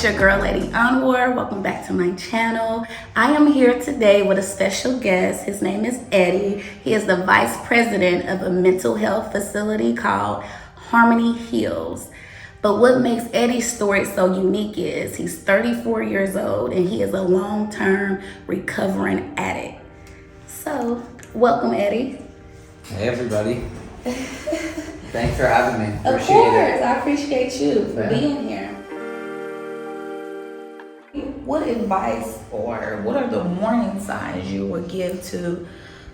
it's your girl, Lady Anwar. Welcome back to my channel. I am here today with a special guest. His name is Eddie. He is the vice president of a mental health facility called Harmony Hills. But what makes Eddie's story so unique is he's 34 years old and he is a long-term recovering addict. So, welcome, Eddie. Hey, everybody. Thanks for having me. Of course, I appreciate you for being here. What advice or what are the warning signs you would give to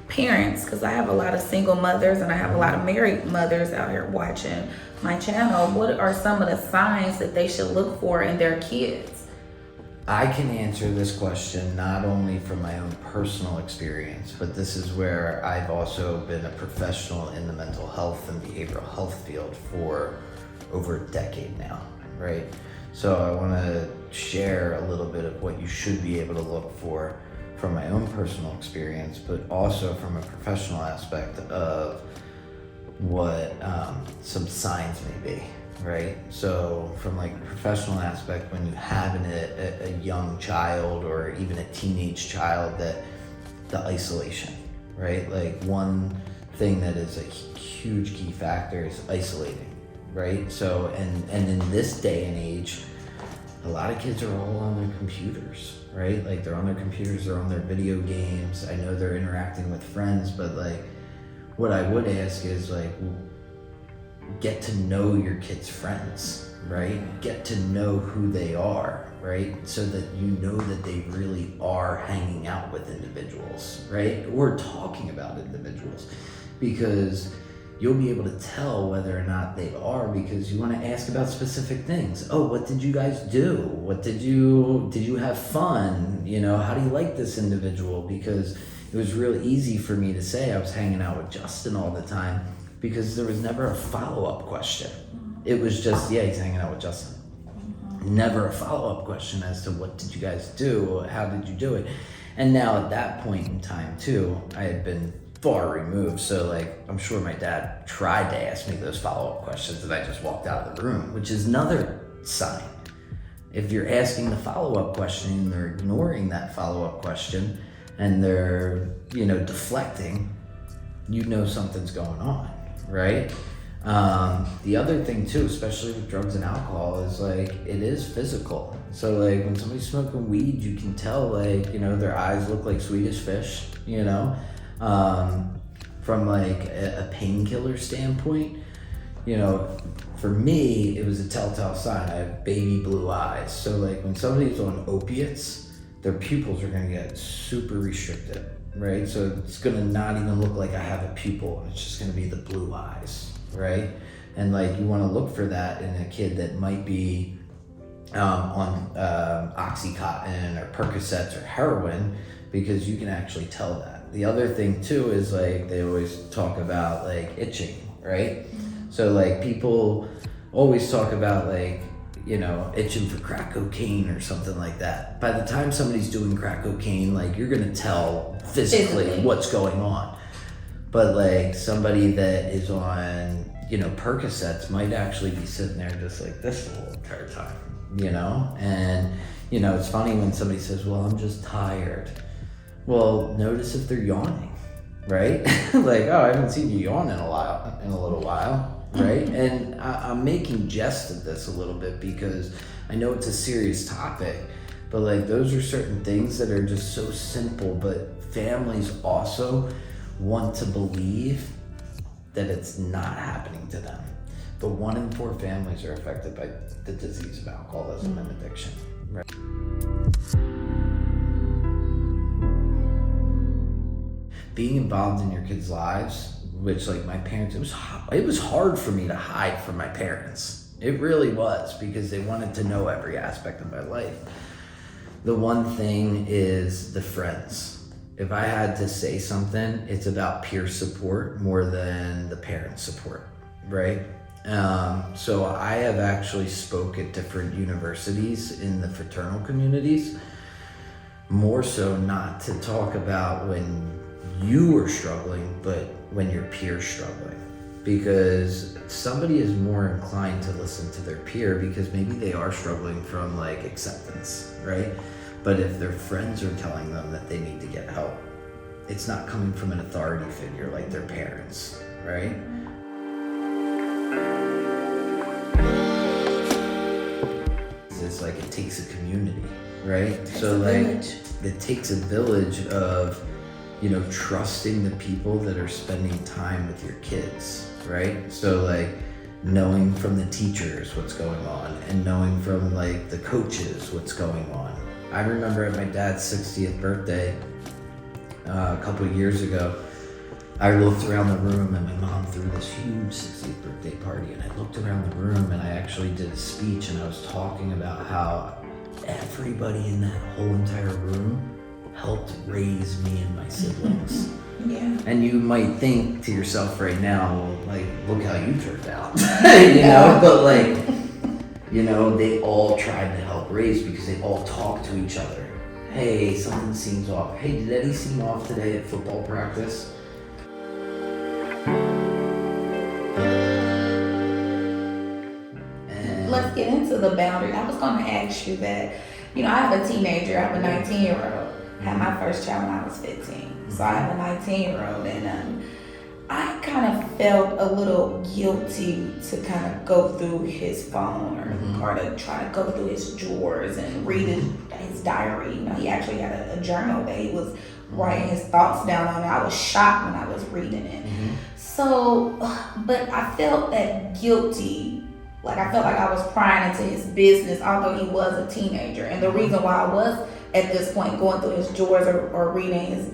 parents? Because I have a lot of single mothers and I have a lot of married mothers out here watching my channel. What are some of the signs that they should look for in their kids? I can answer this question not only from my own personal experience, but this is where I've also been a professional in the mental health and behavioral health field for over a decade now, right? So I want to share a little bit of what you should be able to look for from my own personal experience, but also from a professional aspect of what some signs may be. Right? So from like a professional aspect, when you have a young child or even a teenage child, that the isolation, right? Like one thing that is a huge key factor is isolating, right? So, and in this day and age, a lot of kids are all on their computers, right? Like they're on their computers, they're on their video games. I know they're interacting with friends, but like what I would ask is like, get to know your kids' friends, right? Get to know who they are, right? So that you know that they really are hanging out with individuals, right? Or talking about individuals, because you'll be able to tell whether or not they are, because you want to ask about specific things. Oh, what did you guys do? What did you have fun? You know, how do you like this individual? Because it was really easy for me to say I was hanging out with Justin all the time, because there was never a follow-up question. It was just, yeah, he's hanging out with Justin. Never a follow-up question as to what did you guys do? How did you do it? And now at that point in time too, I had been far removed. So like, I'm sure my dad tried to ask me those follow-up questions and I just walked out of the room, which is another sign. If you're asking the follow-up question and they're ignoring that follow-up question and they're, deflecting, you know something's going on. Right? The other thing too, especially with drugs and alcohol, is like, it is physical. So like when somebody's smoking weed, you can tell like, their eyes look like Swedish fish, from like a painkiller standpoint, for me, it was a telltale sign. I have baby blue eyes. So like when somebody's on opiates, their pupils are gonna get super restricted. Right? So it's gonna not even look like I have a pupil. It's just gonna be the blue eyes, right? And like you wanna look for that in a kid that might be on Oxycontin or Percocets or heroin, because you can actually tell that. The other thing too is like, they always talk about like itching, right? So like people always talk about like, itching for crack cocaine or something like that. By the time somebody's doing crack cocaine, like you're gonna tell physically what's going on. But like somebody that is on, Percocets might actually be sitting there just like this the whole entire time, And, it's funny when somebody says, well, I'm just tired. Well, notice if they're yawning, right? Like, oh, I haven't seen you yawn in a little while. Right? And I'm making jest of this a little bit because I know it's a serious topic, but like those are certain things that are just so simple, but families also want to believe that it's not happening to them. But 1 in 4 families are affected by the disease of alcoholism and addiction. Right? Being involved in your kids' lives, which like my parents, it was hard for me to hide from my parents. It really was, because they wanted to know every aspect of my life. The one thing is the friends. If I had to say something, it's about peer support more than the parent support, right? So I have actually spoke at different universities in the fraternal communities, more so not to talk about when you are struggling, but when your peers struggling. because somebody is more inclined to listen to their peer because maybe they are struggling from like acceptance, right? But if their friends are telling them that they need to get help, it's not coming from an authority figure like their parents, right? It's like it takes a community, right? It takes a village of, you know, trusting the people that are spending time with your kids, right? So like knowing from the teachers what's going on and knowing from like the coaches what's going on. I remember at my dad's 60th birthday a couple of years ago, I looked around the room and my mom threw this huge 60th birthday party, and I looked around the room and I actually did a speech and I was talking about how everybody in that whole entire room helped raise me and my siblings. Yeah. And you might think to yourself right now, well, like, look how you turned out, you know, but like, you know, they all tried to help raise because they all talked to each other. Hey, something seems off. Hey, did Eddie seem off today at football practice? Let's get into the boundary. I was going to ask you that. You know, I have a teenager. I have a 19-year-old. I had my first child when I was 15. So I have a 19-year-old, and I kind of felt a little guilty to kind of go through his phone or to try to go through his drawers and read his diary. You know, he actually had a journal that he was writing his thoughts down on. I was shocked when I was reading it. So, but I felt that guilty. Like, I felt like I was prying into his business, although he was a teenager. And the reason why I was at this point going through his drawers or reading his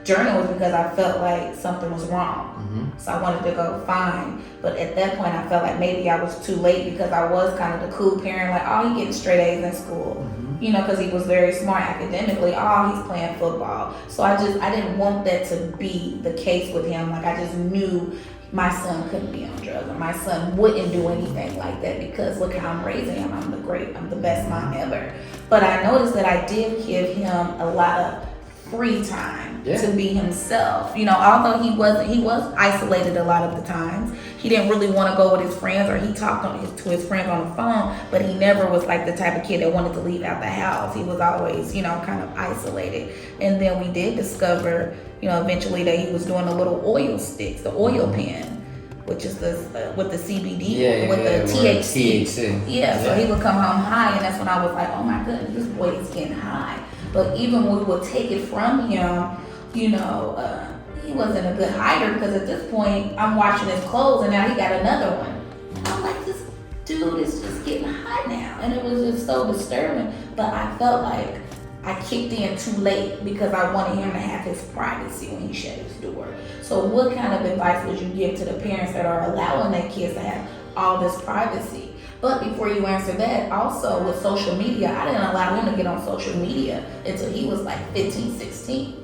journal was because I felt like something was wrong. So I wanted to go find. But at that point, I felt like maybe I was too late because I was kind of the cool parent, like, oh, he getting straight A's in school. You know, because he was very smart academically. Oh, he's playing football. So I didn't want that to be the case with him. Like, I just knew my son couldn't be on drugs, or my son wouldn't do anything like that because look how I'm raising him. I'm the best mom ever. But I noticed that I did give him a lot of free time to be himself. You know, although he was isolated a lot of the times. He didn't really want to go with his friends, or he talked to his friends on the phone, but he never was like the type of kid that wanted to leave out the house. He was always, you know, kind of isolated. And then we did discover, you know, eventually that he was doing the little oil sticks, the oil pen, which is with the CBD, with the THC. So he would come home high, and that's when I was like, oh my goodness, this boy is getting high. But even when we would take it from him, you know, he wasn't a good hider because at this point, I'm washing his clothes and now he got another one. I'm like, this dude is just getting high now. And it was just so disturbing. But I felt like I kicked in too late because I wanted him to have his privacy when he shut his door. So what kind of advice would you give to the parents that are allowing their kids to have all this privacy? But before you answer that, also with social media, I didn't allow him to get on social media until he was like 15, 16.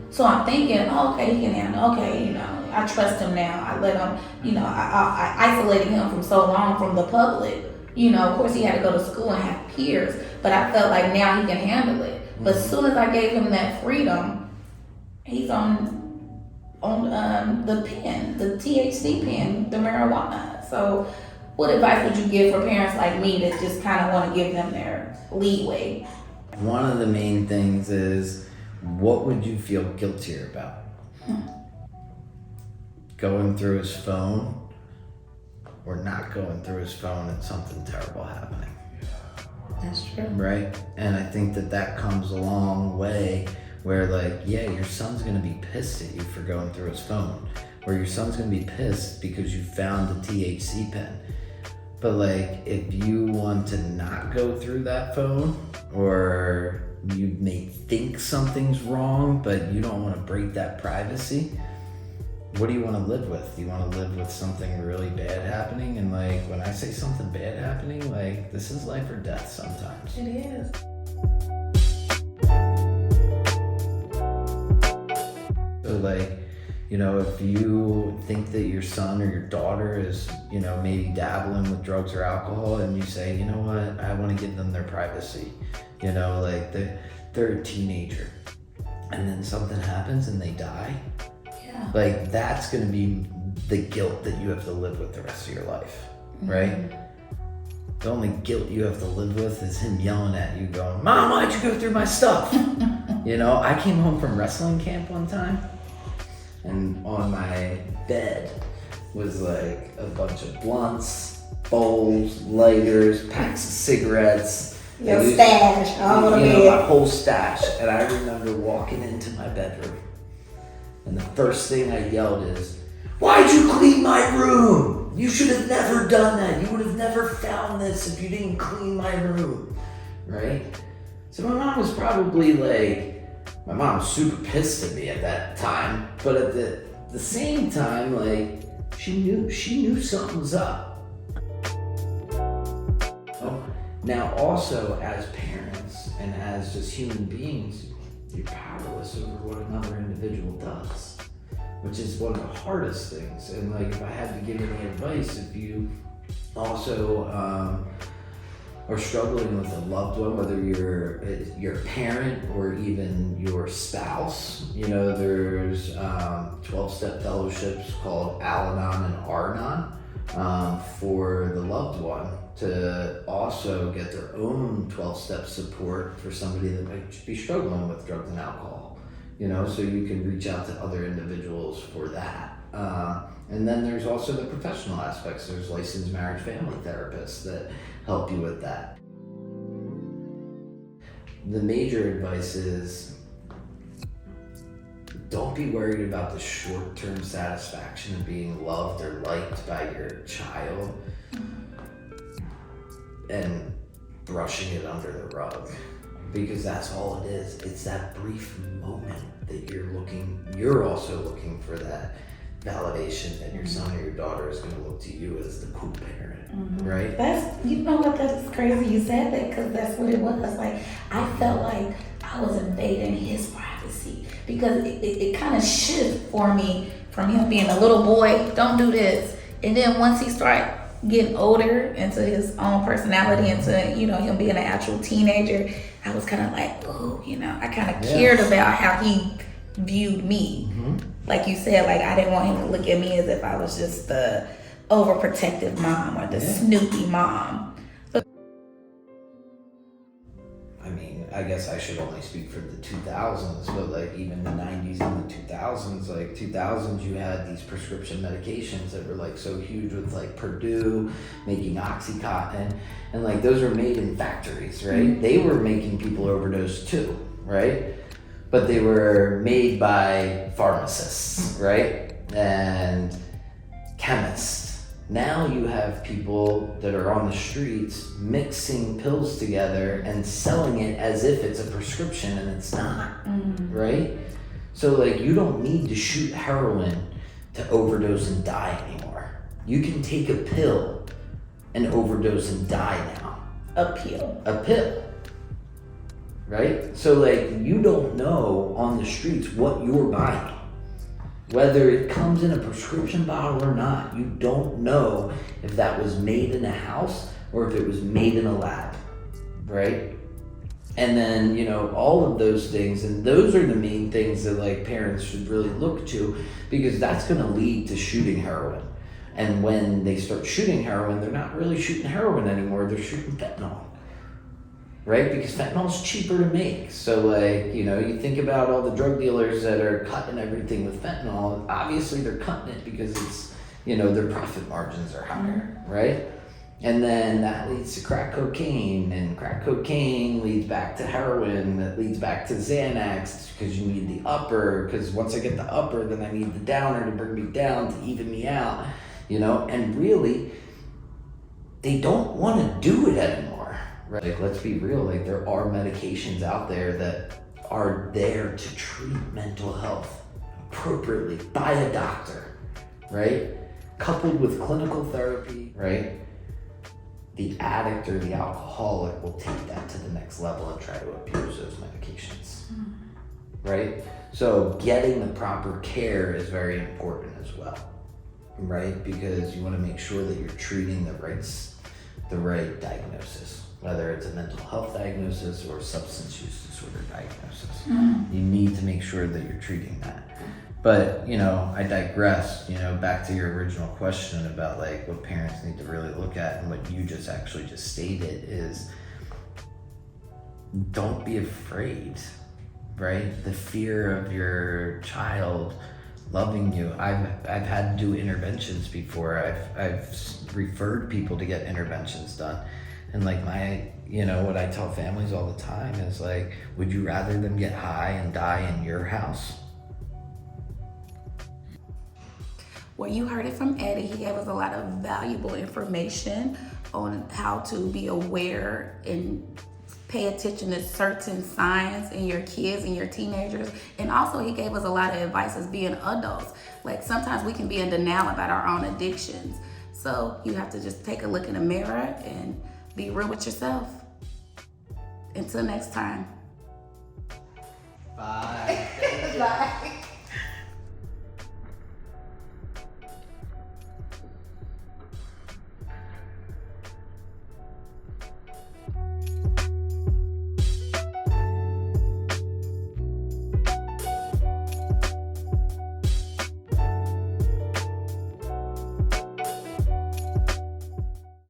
So I'm thinking, oh, okay, he can handle, okay, you know, I trust him now. I let him, you know, I isolated him from so long from the public. You know, of course he had to go to school and have peers, but I felt like now he can handle it. But as soon as I gave him that freedom, he's on the pen, the THC pen, the marijuana. So what advice would you give for parents like me that just kind of want to give them their leeway? One of the main things is, what would you feel guiltier about? Going through his phone or not going through his phone and something terrible happening? That's true. Right? And I think that comes a long way where like, yeah, your son's gonna be pissed at you for going through his phone, or your son's gonna be pissed because you found a THC pen. But like, if you want to not go through that phone, or you may think something's wrong, but you don't want to break that privacy, what do you want to live with? Do you want to live with something really bad happening? And like, when I say something bad happening, like, this is life or death sometimes. It is. So like, you know, if you think that your son or your daughter is, you know, maybe dabbling with drugs or alcohol, and you say, you know what, I want to give them their privacy. You know, like they're a teenager, and then something happens and they die. Yeah. Like, that's going to be the guilt that you have to live with the rest of your life, right? The only guilt you have to live with is him yelling at you going, Mom, why'd you go through my stuff? You know, I came home from wrestling camp one time, and on my bed was like a bunch of blunts, bowls, lighters, packs of cigarettes. Your stash, all of it. My whole stash. And I remember walking into my bedroom, and the first thing I yelled is, Why'd you clean my room? You should have never done that. You would have never found this if you didn't clean my room, right? So my mom was probably like, my mom was super pissed at me at that time, but at the same time, like, she knew something was up. Now also, as parents and as just human beings, you're powerless over what another individual does, which is one of the hardest things. And like, if I had to give any advice, if you also are struggling with a loved one, whether you're your parent or even your spouse, you know, there's 12-step fellowships called Al-Anon and Ar-Anon for the loved one to also get their own 12-step support for somebody that might be struggling with drugs and alcohol. You know, so you can reach out to other individuals for that. And then there's also the professional aspects. There's licensed marriage family therapists that help you with that. The major advice is, don't be worried about the short-term satisfaction of being loved or liked by your child and brushing it under the rug. Because that's all it is. It's that brief moment that you're also looking for that validation that your son or your daughter is going to look to you as the cool parent, right? That's, you know what, that's crazy you said that, because that's what it was. Like, I felt like I was invading his privacy, because it kind of shifted for me from him being a little boy, don't do this. And then once he started getting older into his own personality, into, you know, him being an actual teenager, I was kind of like, oh, you know, I kind of cared about how he viewed me. Like you said, like, I didn't want him to look at me as if I was just the overprotective mom or the snoopy mom. I mean, I guess I should only speak for the 2000s, but like even the 90s and the 2000s, like 2000s, you had these prescription medications that were like so huge with like Purdue making Oxycontin, and like those were made in factories, right? They were making people overdose too, right? But they were made by pharmacists, right? And chemists. Now you have people that are on the streets mixing pills together and selling it as if it's a prescription, and it's not, right? So like, you don't need to shoot heroin to overdose and die anymore. You can take a pill and overdose and die now. A pill. Right? So like, you don't know on the streets what you're buying. Whether it comes in a prescription bottle or not, you don't know if that was made in a house or if it was made in a lab, right? And then, you know, all of those things, and those are the main things that like parents should really look to, because that's gonna lead to shooting heroin. And when they start shooting heroin, they're not really shooting heroin anymore, they're shooting fentanyl. Right? Because fentanyl is cheaper to make. So like, you know, you think about all the drug dealers that are cutting everything with fentanyl, obviously they're cutting it because it's, you know, their profit margins are higher, right? And then that leads to crack cocaine, and crack cocaine leads back to heroin, that leads back to Xanax, because you need the upper, because once I get the upper, then I need the downer to bring me down, to even me out, you know? And really, they don't want to do it anymore. Right. Like, let's be real, like there are medications out there that are there to treat mental health appropriately by a doctor, right? Coupled with clinical therapy, right? The addict or the alcoholic will take that to the next level and try to abuse those medications, right? So getting the proper care is very important as well, right? Because you want to make sure that you're treating the right diagnosis. Whether it's a mental health diagnosis or substance use disorder diagnosis. You need to make sure that you're treating that. But, I digress, back to your original question about like what parents need to really look at, and what you just actually just stated is, don't be afraid, right? The fear of your child loving you. I've had to do interventions before. I've referred people to get interventions done. And like what I tell families all the time is like, would you rather them get high and die in your house? Well, you heard it from Eddie. He gave us a lot of valuable information on how to be aware and pay attention to certain signs in your kids and your teenagers. And also he gave us a lot of advice as being adults. Like sometimes we can be in denial about our own addictions. So you have to just take a look in the mirror and be real with yourself. Until next time. Bye. Bye.